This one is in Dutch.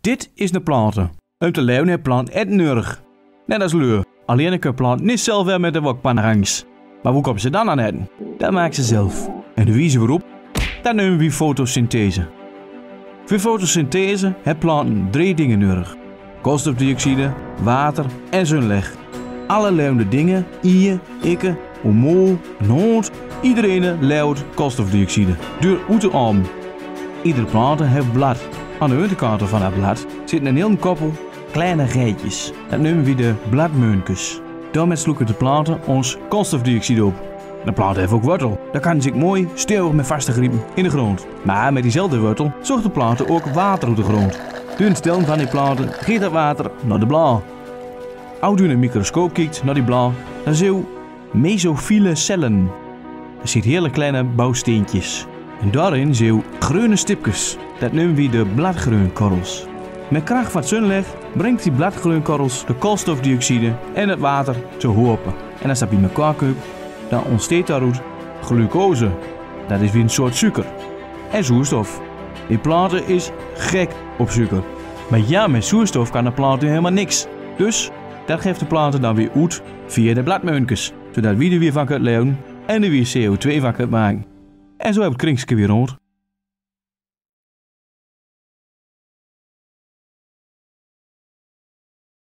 Dit is de planten. Om te leven heeft plant eten nodig. Net als leur. Alleen kan plant niet zelf weer met de wokpanrangs. Maar hoe komen ze dan aan eten? Dat maken ze zelf. En de wijze waarop? Dat noemen we fotosynthese. Voor fotosynthese hebben planten 3 dingen nodig. Koolstofdioxide, water en zonlicht. Alle levende dingen, ien, ikke, een mol, een hond, iedereen leeuwt koolstofdioxide. Door uit de arm. Iedere plant heeft blad. Aan de onderkant van dat blad zitten een heel koppel kleine geitjes. Dat noemen we de bladmeunkes. Daarmee sloegen de planten ons koolstofdioxide op. De plant heeft ook wortel. Daar kan zich mooi stevig mee vastgrijpen in de grond. Maar met diezelfde wortel zorgt de planten ook water uit de grond. Door het stellen van die planten gaat dat water naar de blaar. Als u in een microscoop kijkt naar die blaar, dan zie je mesofiele cellen. Er zitten hele kleine bouwsteentjes. En daarin zie je groene stipjes. Dat noemen we de bladgroenkorrels. Met kracht van het zonlicht brengt die bladgroenkorrels de koolstofdioxide en het water te hopen. En als dat bij elkaar komt, dan ontstaat daaruit glucose. Dat is weer een soort suiker. En zuurstof. Die planten is gek op suiker. Maar ja, met zuurstof kan de planten helemaal niks. Dus dat geeft de planten dan weer uit via de bladmeunkes. Zodat we er weer van kunnen leven en er weer CO2 van kunnen maken. En zo heb het kringske weer rond.